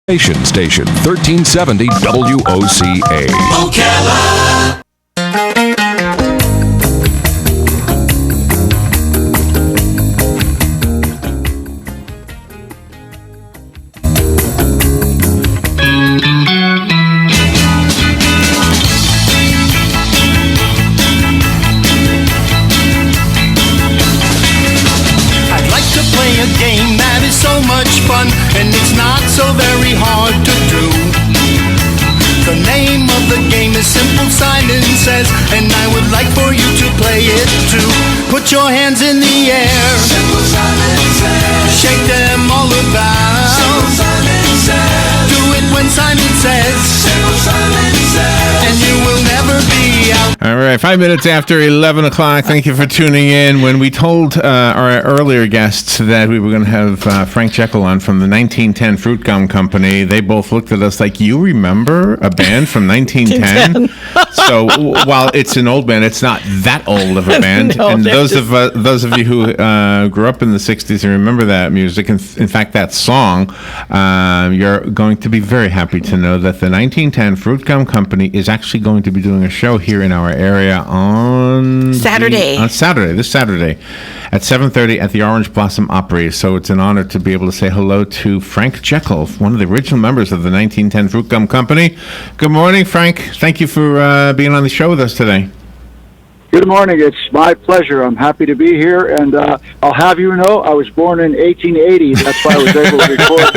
Station 1370 WOCA. Ocala. I'd like to play a game that is so much fun, and it's not so very hard to do. The name of the game is Simple Simon Says, and I would like for you to play it too. Put your hands in the air. Simple Simon Says. Shake them all about. Simple Simon Says. Do it when Simon says. Simple Simon Says. And you will never be out. All right, 5 minutes after 11 o'clock. Thank you for tuning in. When we told our earlier guests that we were going to have Frank Jeckell on from the 1910 Fruitgum Company, they both looked at us like, you remember a band from 1910? So while it's an old band, it's not that old of a band. No, and those of you who grew up in the 60s and remember that music, in fact, that song, you're going to be very happy to know that the 1910 Fruitgum Company is actually going to be doing a show here in our area on this Saturday at 7:30 at the Orange Blossom Opry. So it's an honor to be able to say hello to Frank Jeckell, one of the original members of the 1910 Fruitgum Company. Good morning, Frank. Thank you for being on the show with us today. Good morning. It's my pleasure. I'm happy to be here, and I'll have you know I was born in 1880. That's why I was able to record.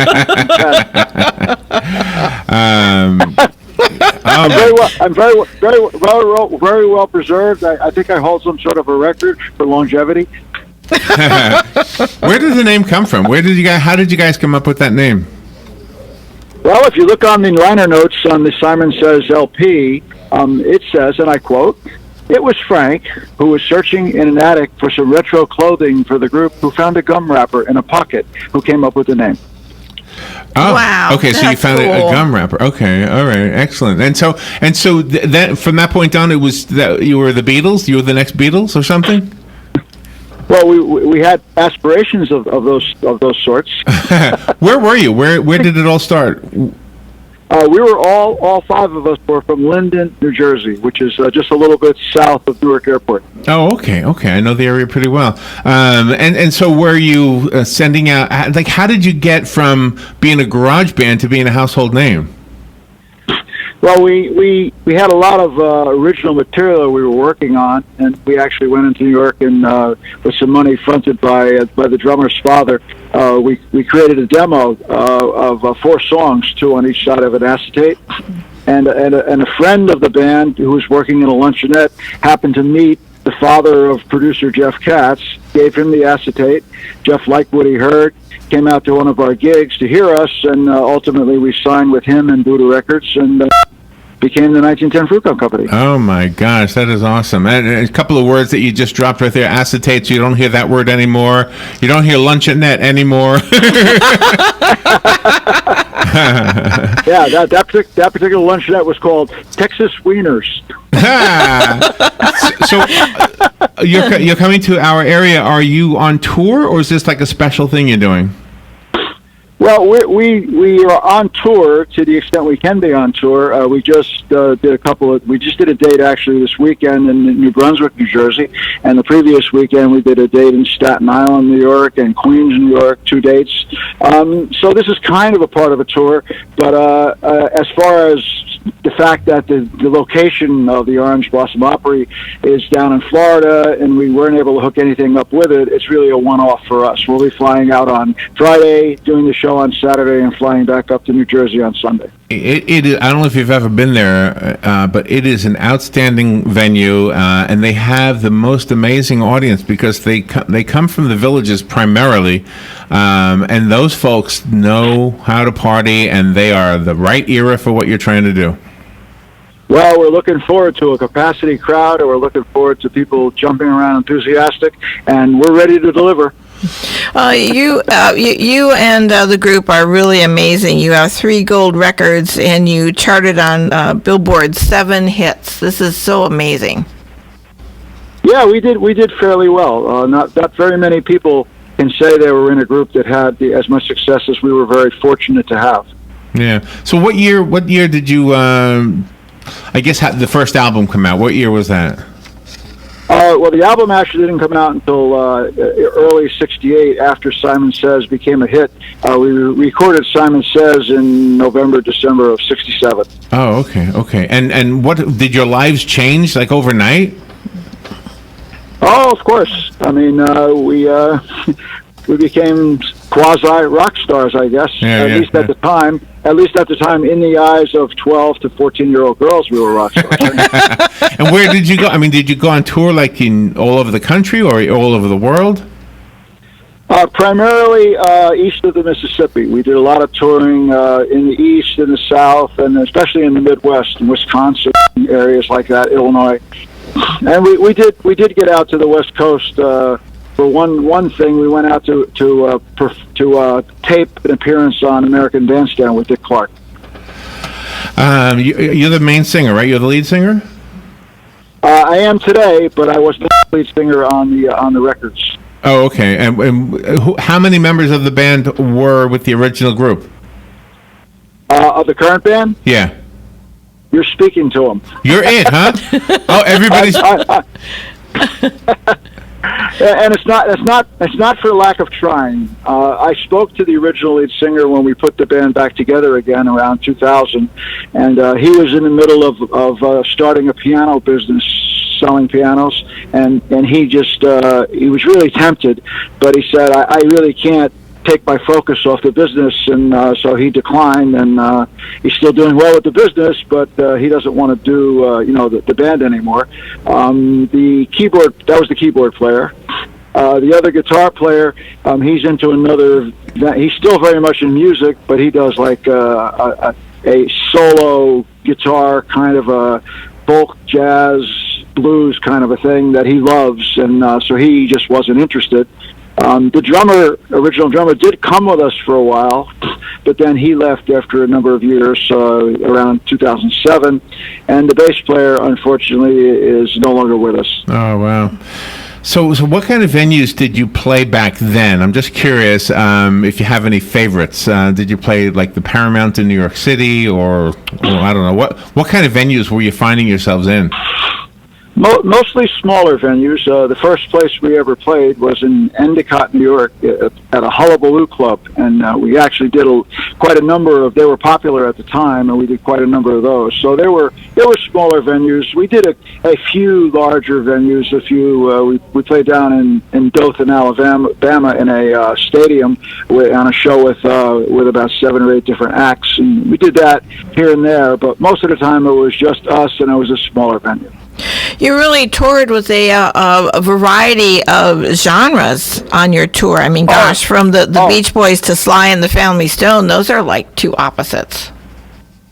I'm very well preserved. I think I hold some sort of a record for longevity. Where did the name come from? How did you guys come up with that name? Well, if you look on the liner notes on the Simon Says LP, it says, and I quote, "It was Frank who was searching in an attic for some retro clothing for the group who found a gum wrapper in a pocket who came up with the name." Oh, wow! Okay, so you found a gum wrapper. Okay, all right, excellent. And so that from that point on, it was that you were the Beatles. You were the next Beatles or something. Well, we had aspirations of those sorts. Where were you? Where did it all start? We were all five of us were from Linden, New Jersey, which is just a little bit south of Newark Airport. Oh, okay. I know the area pretty well. And so were you sending out, like, how did you get from being a garage band to being a household name? Well, we had a lot of original material we were working on, and we actually went into New York and with some money fronted by the drummer's father, we created a demo of 4 songs, 2 on each side of an acetate. And a friend of the band who was working in a luncheonette happened to meet the father of producer Jeff Katz, gave him the acetate. Jeff liked what he heard, came out to one of our gigs to hear us, and ultimately we signed with him and Buddha Records and became the 1910 Fruitgum Company. Oh my gosh, that is awesome. And a couple of words that you just dropped right there, acetate, so you don't hear that word anymore. You don't hear luncheonette anymore. Yeah, that particular luncheonette was called Texas Wieners. So you're coming to our area. Are you on tour, or is this like a special thing you're doing? Well, we are on tour to the extent we can be on tour. We just did a date actually this weekend in New Brunswick, New Jersey, and the previous weekend we did a date in Staten Island, New York, and Queens, New York, 2 dates. So this is kind of a part of a tour, but as far as the fact that the location of the Orange Blossom Opry is down in Florida and we weren't able to hook anything up with it, it's really a one-off for us. We'll be flying out on Friday, doing the show on Saturday, and flying back up to New Jersey on Sunday. It is, I don't know if you've ever been there, but it is an outstanding venue, and they have the most amazing audience because they come from the villages primarily, and those folks know how to party, and they are the right era for what you're trying to do. Well, we're looking forward to a capacity crowd, and we're looking forward to people jumping around enthusiastic, and we're ready to deliver. You and the group are really amazing. You have 3 gold records, and you charted on Billboard's 7 hits. This is so amazing. Yeah, we did fairly well. Not very many people can say they were in a group that had as much success as we were very fortunate to have. Yeah. So what year did you, I guess, the first album come out? What year was that? Well, the album actually didn't come out until early '68, after Simon Says became a hit. We recorded Simon Says in November, December of '67. Oh, okay. And what did your lives change like overnight? Oh, of course. I mean, we became quasi rock stars, I guess. At least at the time. At least at the time, in the eyes of 12 to 14-year-old girls, we were rock stars. And where did you go? I mean, did you go on tour like in all over the country or all over the world? Primarily east of the Mississippi. We did a lot of touring in the east, in the south, and especially in the Midwest, in Wisconsin, areas like that, Illinois. And we did get out to the West Coast. For one thing, we went out to tape an appearance on American Bandstand with Dick Clark. You're the main singer, right? You're the lead singer? I am today, but I was not the lead singer on the records. Oh, okay. And how many members of the band were with the original group? Of the current band? Yeah. You're speaking to them. You're it, huh? Oh, everybody's. And it's not for lack of trying. I spoke to the original lead singer when we put the band back together again around 2000, and he was in the middle of starting a piano business, selling pianos, and he was really tempted, but he said, I really can't take my focus off the business, and so he declined, and he's still doing well with the business, but he doesn't want to do the band anymore. That was the keyboard player. The other guitar player, he's into another. He's still very much in music, but he does like a solo guitar, kind of a folk jazz blues kind of a thing that he loves, and so he just wasn't interested. The original drummer, did come with us for a while, but then he left after a number of years, around 2007, and the bass player, unfortunately, is no longer with us. Oh, wow. So what kind of venues did you play back then? I'm just curious if you have any favorites. Did you play like the Paramount in New York City, or I don't know, what kind of venues were you finding yourselves in? Mostly smaller venues. The first place we ever played was in Endicott, New York, at a Hullabaloo Club, and we actually did quite a number of. They were popular at the time, and we did quite a number of those. So there were smaller venues. We did a few larger venues. We played down in Dothan, Alabama, in a stadium on a show with about 7 or 8 different acts, and we did that here and there. But most of the time, it was just us, and it was a smaller venue. You really toured with a variety of genres on your tour. I mean, gosh, from the Beach Boys to Sly and the Family Stone, those are like two opposites.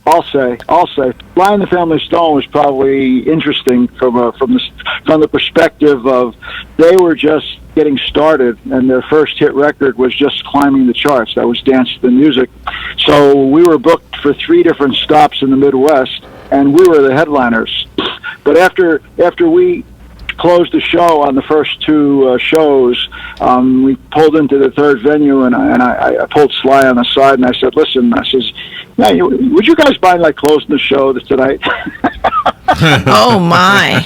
I'll say. Sly and the Family Stone was probably interesting from the perspective of they were just getting started, and their first hit record was just climbing the charts. That was Dance to the Music. So we were booked for 3 different stops in the Midwest, and we were the headliners. But after we closed the show on the first 2 shows, we pulled into the third venue, and I pulled Sly on the side, and I said, "Listen," I says, "Man, would you guys mind like closing the show tonight?" Oh my!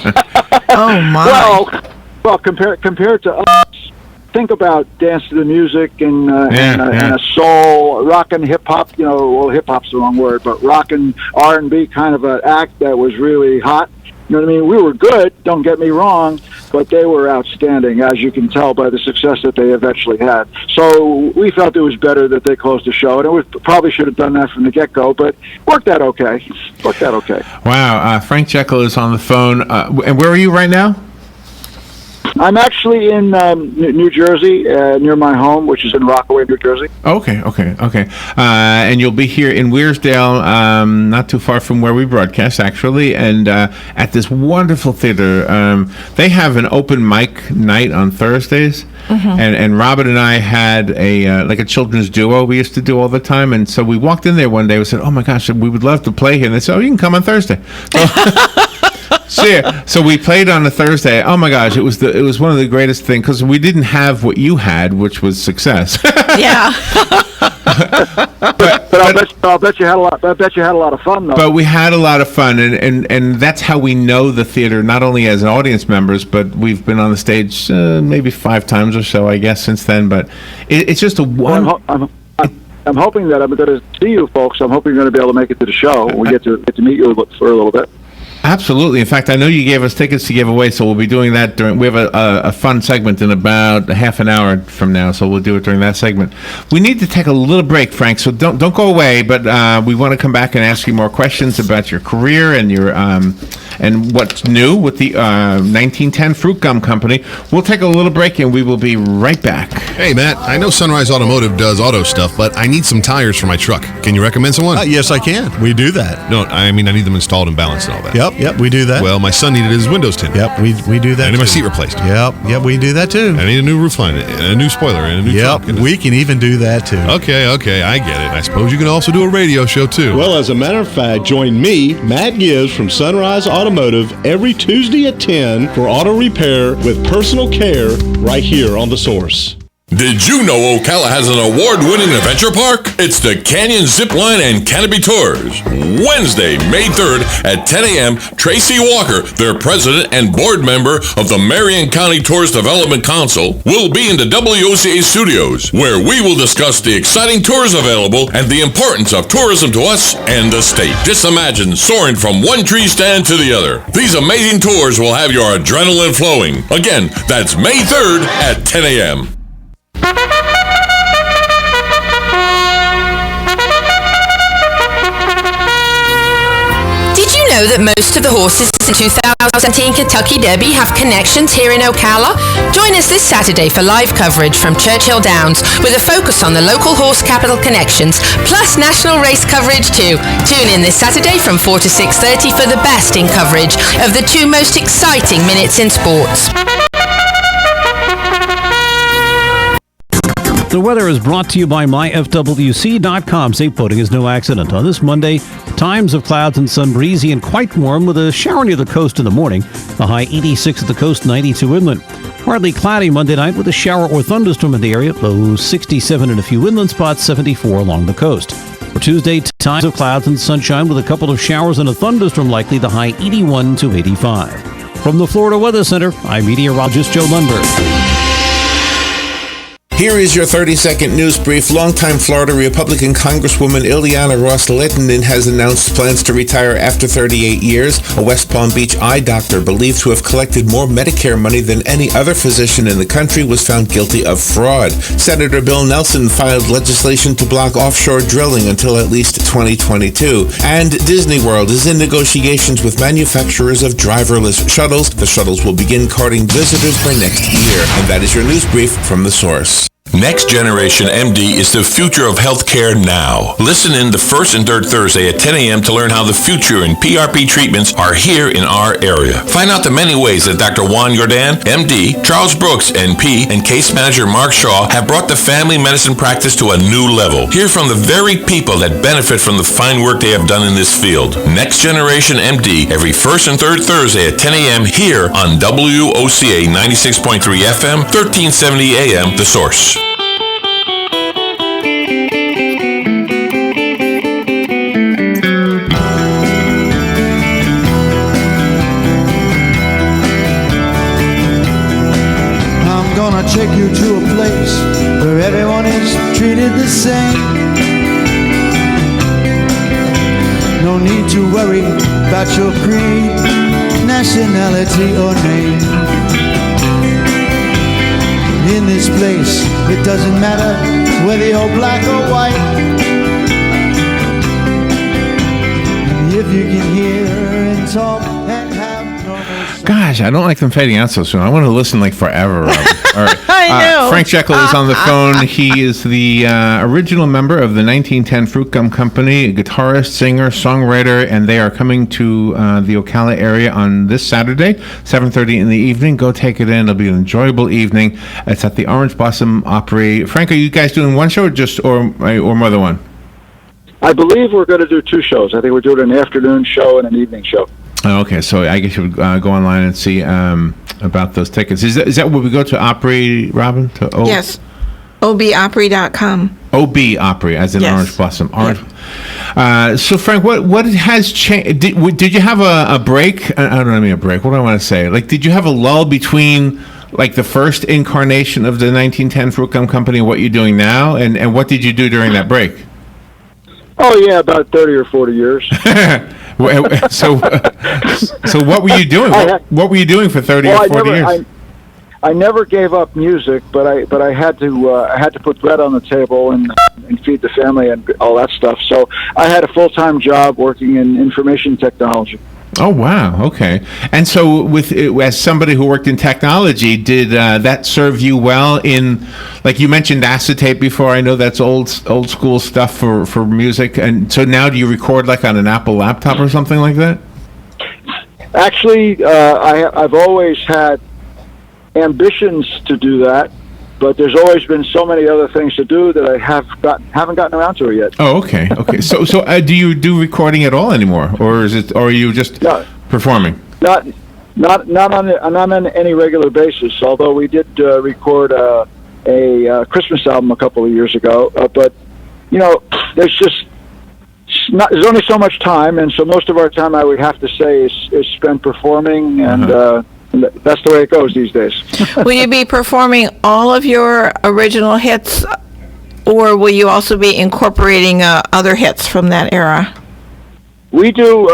Oh my! Well, compared to us, think about Dance to the Music and a soul, rock and hip hop. Well, hip hop's the wrong word, but rock and R&B kind of an act that was really hot. You know what I mean? We were good, don't get me wrong, but they were outstanding, as you can tell by the success that they eventually had. So we felt it was better that they closed the show, and probably should have done that from the get-go, but worked out okay. Wow, Frank Jeckell is on the phone. And where are you right now? I'm actually in New Jersey, near my home, which is in Rockaway, New Jersey. Okay. And you'll be here in Wearsdale, not too far from where we broadcast, actually, and at this wonderful theater. They have an open mic night on Thursdays, and Robin and I had a children's duo we used to do all the time, and so we walked in there one day. We said, "Oh my gosh, we would love to play here." And they said, "Oh, you can come on Thursday." So we played on a Thursday. Oh my gosh, it was one of the greatest things because we didn't have what you had, which was success. Yeah. but I'll bet you had a lot. I bet you had a lot of fun though. But we had a lot of fun, and that's how we know the theater, not only as audience members, but we've been on the stage maybe 5 times or so, I guess, since then. But it's just a one. I'm hoping that I'm going to see you folks. I'm hoping you're going to be able to make it to the show. We get to meet you for a little bit. Absolutely. In fact, I know you gave us tickets to give away, so we'll be doing that we have a fun segment in about half an hour from now, so we'll do it during that segment. We need to take a little break, Frank, so don't go away, but we want to come back and ask you more questions about your career and your and what's new with the 1910 Fruitgum Company. We'll take a little break, and we will be right back. Hey, Matt, I know Sunrise Automotive does auto stuff, but I need some tires for my truck. Can you recommend someone? Yes, I can. We do that. No, I mean I need them installed and balanced and all that. Yep, we do that. Well, my son needed his windows tinted. Yep, we do that. I need too. my seat replaced. Yep, we do that too. I need a new roof line, and a new spoiler, and a new trunk. trunk. We can even do that too. Okay, I get it. I suppose you can also do a radio show too. Well, as a matter of fact, join me, Matt Gibbs from Sunrise Automotive, every Tuesday at 10 for auto repair with personal care right here on The Source. Did you know Ocala has an award-winning adventure park? It's the Canyon Zipline and Canopy Tours. Wednesday, May 3rd at 10 a.m., Tracy Walker, their president and board member of the Marion County Tourist Development Council, will be in the WOCA studios, where we will discuss the exciting tours available and the importance of tourism to us and the state. Just imagine soaring from one tree stand to the other. These amazing tours will have your adrenaline flowing. Again, that's May 3rd at 10 a.m. Did you know that most of the horses in 2017 Kentucky Derby have connections here in Ocala? Join us this Saturday for live coverage from Churchill Downs with a focus on the local horse capital connections, plus national race coverage too. Tune in this Saturday from 4 to 6:30 for the best in coverage of the 2 most exciting minutes in sports. The weather is brought to you by myfwc.com. Safe boating is no accident. On this Monday, times of clouds and sun, breezy and quite warm with a shower near the coast in the morning. The high 86 at the coast, 92 inland. Partly cloudy Monday night with a shower or thunderstorm in the area. Low 67 in a few inland spots, 74 along the coast. For Tuesday, times of clouds and sunshine with a couple of showers and a thunderstorm likely. The high 81 to 85. From the Florida Weather Center, I'm meteorologist Joe Lundberg. Here is your 30-second news brief. Longtime Florida Republican Congresswoman Ileana Ros-Lehtinen has announced plans to retire after 38 years. A West Palm Beach eye doctor believed to have collected more Medicare money than any other physician in the country was found guilty of fraud. Senator Bill Nelson filed legislation to block offshore drilling until at least 2022. And Disney World is in negotiations with manufacturers of driverless shuttles. The shuttles will begin carting visitors by next year. And that is your news brief from The Source. Next Generation MD is the future of healthcare now. Listen in the first and third Thursday at 10 a.m. to learn how the future in PRP treatments are here in our area. Find out the many ways that Dr. Juan Jordan, MD, Charles Brooks, NP, and case manager Mark Shaw have brought the family medicine practice to a new level. Hear from the very people that benefit from the fine work they have done in this field. Next Generation MD every first and third Thursday at 10 a.m. here on WOCA 96.3 FM, 1370 AM, The Source. Take you to a place where everyone is treated the same. No need to worry about your creed, nationality or name. In this place, it doesn't matter whether you're black or white. And if you can hear and talk and have normal... Gosh, I don't like them fading out so soon. I want to listen like forever. All right. I know. Frank Jeckell is on the phone. He is the original member of the 1910 Fruitgum Company, a guitarist, singer, songwriter, and they are coming to the Ocala area on this Saturday, 7:30 in the evening. Go take it in. It'll be an enjoyable evening. It's at the Orange Blossom Opry. Frank, are you guys doing one show or more than one? I believe we're going to do 2 shows. I think we're doing an afternoon show and an evening show. Oh, okay, so I guess you would go online and see about those tickets. Is that where we go to Opry, Robin? Yes, obopry.com. OB Opry, as in Yes. Orange Blossom. Orange. So Frank, what has changed? Did you have a break? I don't mean a break. What do I want to say? Like, did you have a lull between like the first incarnation of the 1910 Fruitgum Company and what you're doing now? And what did you do during that break? Oh yeah, about 30 or 40 years. So what were you doing? What were you doing for 30 or 40 years? I never gave up music, but I had to put bread on the table and feed the family and all that stuff. So I had a full-time job working in information technology. Oh wow, okay. And so, as somebody who worked in technology, did that serve you well in, like you mentioned, acetate before? I know that's old school stuff for music. And so now, do you record like on an Apple laptop or something like that? Actually, I've always had ambitions to do that, but there's always been so many other things to do that I haven't gotten around to it yet. Oh, okay. So do you do recording at all anymore, or are you just performing? Not on any regular basis. Although we did record a Christmas album a couple of years ago, but there's only so much time, and so most of our time, I would have to say, is spent performing and. That's the way it goes these days. Will you be performing all of your original hits, or will you also be incorporating other hits from that era? We do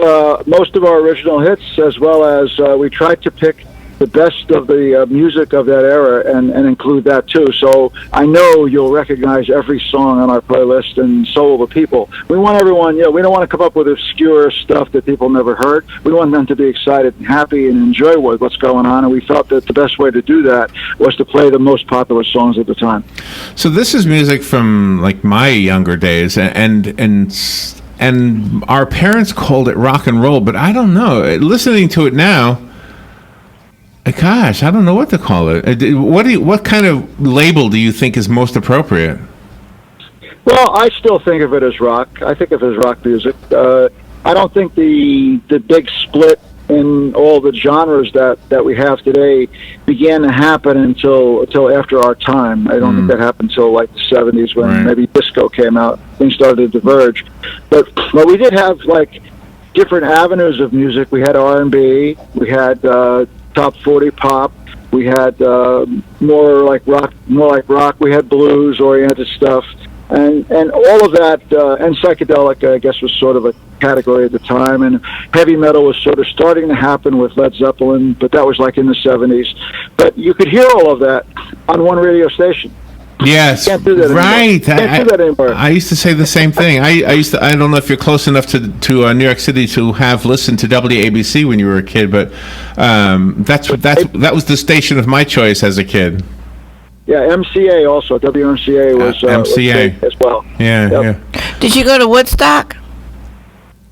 most of our original hits, as well as we try to pick the best of the music of that era and include that too. So I know you'll recognize every song on our playlist, and so will the people. We want everyone, we don't want to come up with obscure stuff that people never heard. We want them to be excited and happy and enjoy what's going on, and we felt that the best way to do that was to play the most popular songs at the time. So this is music from like my younger days, and our parents called it rock and roll, but I don't know. Listening to it now, gosh, I don't know what to call it. What kind of label do you think is most appropriate? Well, I still think of it as rock. I think of it as rock music. I don't think the big split in all the genres that we have today began to happen until after our time. I don't think that happened until like the 70s when maybe disco came out. Things started to diverge. But we did have like different avenues of music. We had R&B. We had top 40 pop. We had more like rock. We had blues oriented stuff, and all of that, and psychedelic, I guess, was sort of a category at the time. And heavy metal was sort of starting to happen with Led Zeppelin, but that was like in the 70s. But you could hear all of that on one radio station. Yes, can't do that right. Can't do that anymore. I used to say the same thing. I don't know if you're close enough to New York City to have listened to WABC when you were a kid, but that was the station of my choice as a kid. Yeah, MCA also. WMCA was MCA as well. Yeah. Did you go to Woodstock?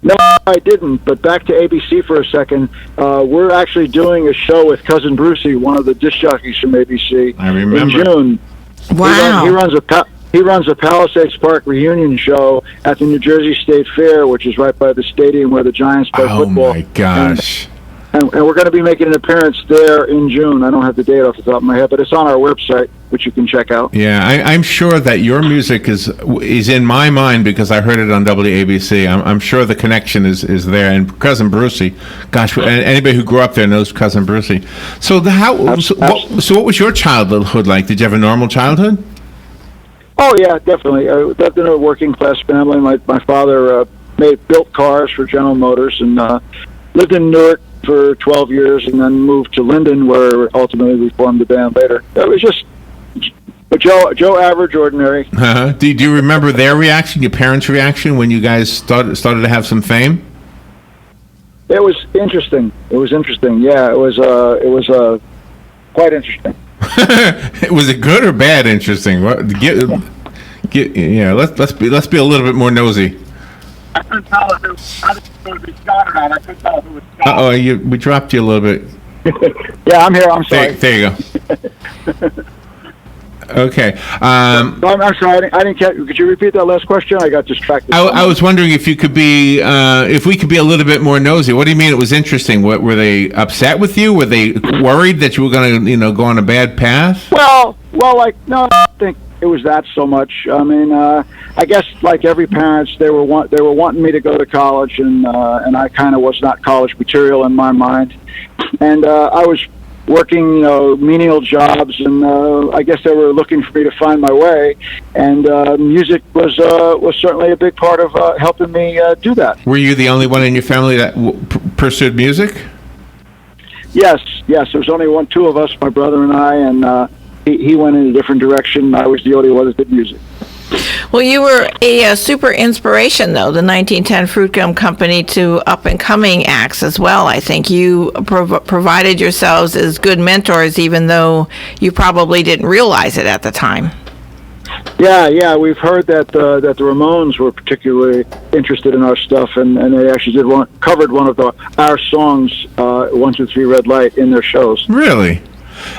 No, I didn't. But back to ABC for a second. We're actually doing a show with Cousin Brucey, one of the disc jockeys from ABC. I remember. In June. Wow. He runs a Palisades Park reunion show at the New Jersey State Fair, which is right by the stadium where the Giants play football. Oh my gosh. And we're going to be making an appearance there in June. I don't have the date off the top of my head, but it's on our website, which you can check out. Yeah, I'm sure that your music is in my mind because I heard it on WABC. I'm sure the connection is there. And Cousin Brucey, gosh, anybody who grew up there knows Cousin Brucey. So what was your childhood like? Did you have a normal childhood? Oh yeah, definitely. I lived in a working class family. My father built cars for General Motors and lived in Newark for 12 years and then moved to Linden, where ultimately we formed the band later. It was just Joe average, ordinary. Do you remember their reaction, your parents' reaction, when you guys started to have some fame? It was interesting. Yeah, it was quite interesting. Was it good or bad? Interesting. Let's be a little bit more nosy. I couldn't tell if it was Scott or not. I couldn't tell if it was Scott. We dropped you a little bit. Yeah, I'm here. I'm sorry. There you go. Okay. I'm sorry. I didn't catch. Could you repeat that last question? I got distracted. I was wondering if you could be, if we could be a little bit more nosy. What do you mean it was interesting? What, were they upset with you? Were they worried that you were going to, go on a bad path? Well, no. I think it was that so much. I mean, I guess like every parent, they were wanting me to go to college, and I kind of was not college material in my mind, and I was working menial jobs, and I guess they were looking for me to find my way, and music was certainly a big part of helping me do that. Were you the only one in your family that pursued music? Yes. There was only two of us, my brother and I, and he went in a different direction. I was the only one that did music. Well, you were a super inspiration, though, the 1910 Fruitgum Company, to up-and-coming acts as well. I think you provided yourselves as good mentors, even though you probably didn't realize it at the time. Yeah, we've heard that the Ramones were particularly interested in our stuff, and they actually covered one of our songs, 1, 2, 3 Red Light, in their shows. Really?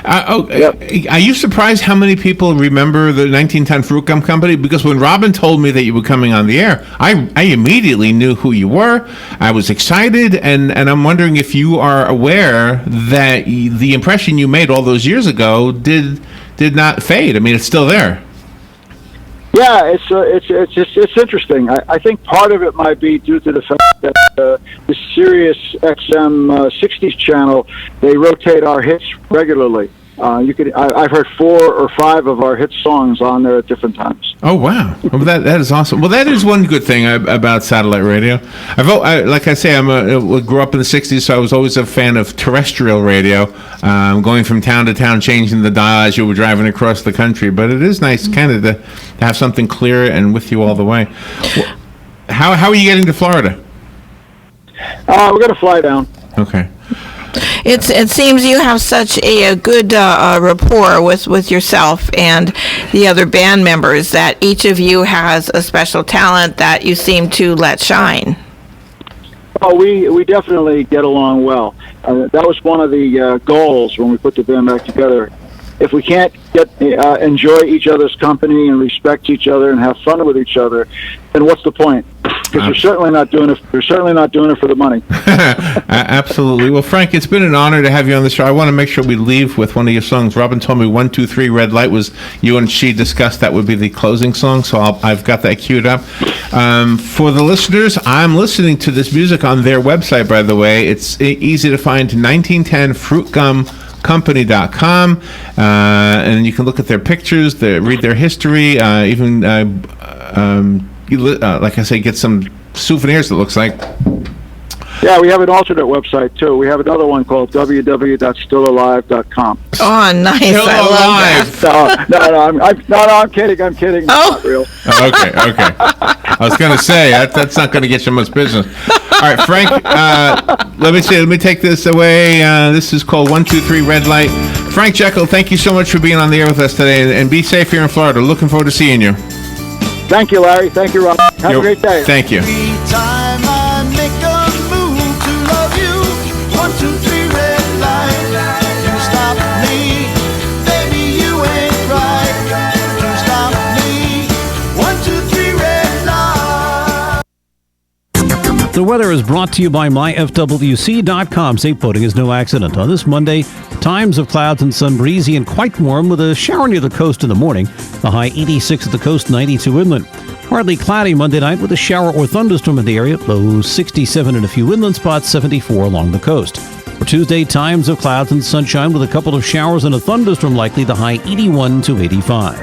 Yep. Are you surprised how many people remember the 1910 Fruitgum Company? Because when Robin told me that you were coming on the air, I immediately knew who you were. I was excited, and I'm wondering if you are aware that the impression you made all those years ago did not fade. I mean, it's still there. Yeah, it's interesting. I think part of it might be due to the fact that the Sirius XM 60s channel, they rotate our hits regularly. I've heard 4 or 5 of our hit songs on there at different times. Oh wow, well, that is awesome. Well, that is one good thing about satellite radio. Like I say, I grew up in the '60s, so I was always a fan of terrestrial radio, going from town to town, changing the dial as you were driving across the country. But it is nice, kind of, to have something clear and with you all the way. Well, how are you getting to Florida? We're going to fly down. Okay. It seems you have such a good rapport with yourself and the other band members that each of you has a special talent that you seem to let shine. Oh, we definitely get along well. That was one of the goals when we put the band back together. If we can't enjoy each other's company and respect each other and have fun with each other, then what's the point? Because you're certainly not doing it. You're certainly not doing it for the money. Absolutely. Well, Frank, it's been an honor to have you on the show. I want to make sure we leave with one of your songs. Robin told me 1, 2, 3 Red Light was you and she discussed that would be the closing song, so I've got that queued up. For the listeners, I'm listening to this music on their website, by the way. It's easy to find, 1910 Fruitgumcompany.com, and you can look at their pictures, read their history, even like I say, get some souvenirs, it looks like. Yeah, we have an alternate website, too. We have another one called www.stillalive.com. Oh, nice. Still I alive. love that. No, I'm kidding. I'm kidding. Oh. It's not real. Okay. I was going to say, that's not going to get you much business. All right, Frank, let me take this away. This is called 1, 2, 3 Red Light. Frank Jeckell, thank you so much for being on the air with us today, and be safe here in Florida. Looking forward to seeing you. Thank you, Larry. Thank you, Rob. Have a great day. Thank you. Every time I make a move to love you, 1, 2, 3 red light. You stop me, baby, you ain't right. You stop me, 1, 2, 3 red light. The weather is brought to you by myfwc.com. Safe boating is no accident. On this Monday, times of clouds and sun, breezy and quite warm with a shower near the coast in the morning. The high 86 at the coast, 92 inland. Partly cloudy Monday night with a shower or thunderstorm in the area. Low 67 and a few inland spots, 74 along the coast. For Tuesday, times of clouds and sunshine with a couple of showers and a thunderstorm likely, the high 81 to 85.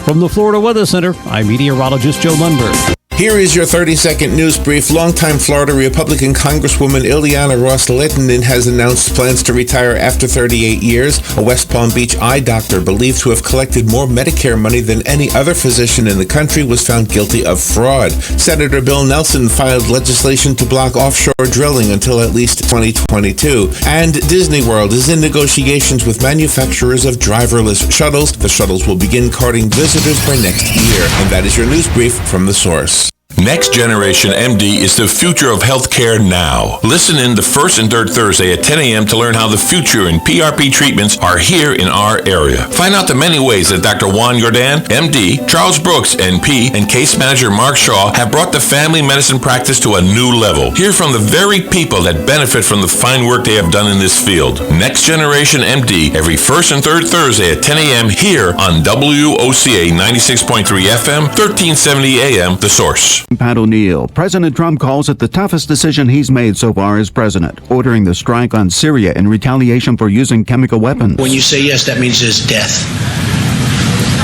From the Florida Weather Center, I'm meteorologist Joe Lundberg. Here is your 30-second news brief. Longtime Florida Republican Congresswoman Ileana Ros-Lehtinen has announced plans to retire after 38 years. A West Palm Beach eye doctor believed to have collected more Medicare money than any other physician in the country was found guilty of fraud. Senator Bill Nelson filed legislation to block offshore drilling until at least 2022. And Disney World is in negotiations with manufacturers of driverless shuttles. The shuttles will begin carting visitors by next year. And that is your news brief from The Source. Next Generation MD is the future of healthcare now. Listen in the first and third Thursday at 10 a.m. to learn how the future in PRP treatments are here in our area. Find out the many ways that Dr. Juan Jordan, MD, Charles Brooks, NP, and case manager Mark Shaw have brought the family medicine practice to a new level. Hear from the very people that benefit from the fine work they have done in this field. Next Generation MD every first and third Thursday at 10 a.m. here on WOCA 96.3 FM, 1370 AM, The Source. Pat O'Neill. President Trump calls it the toughest decision he's made so far as president, ordering the strike on Syria in retaliation for using chemical weapons. When you say yes, that means there's death.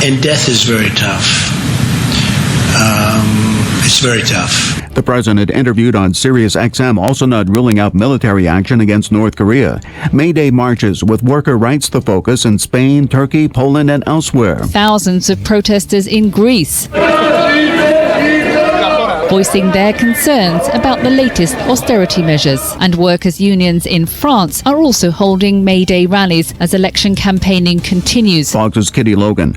And death is very tough. It's very tough. The president interviewed on Sirius XM also not ruling out military action against North Korea. May Day marches with worker rights the focus in Spain, Turkey, Poland, and elsewhere. Thousands of protesters in Greece voicing their concerns about the latest austerity measures. And workers' unions in France are also holding May Day rallies as election campaigning continues. Fox's Kitty Logan.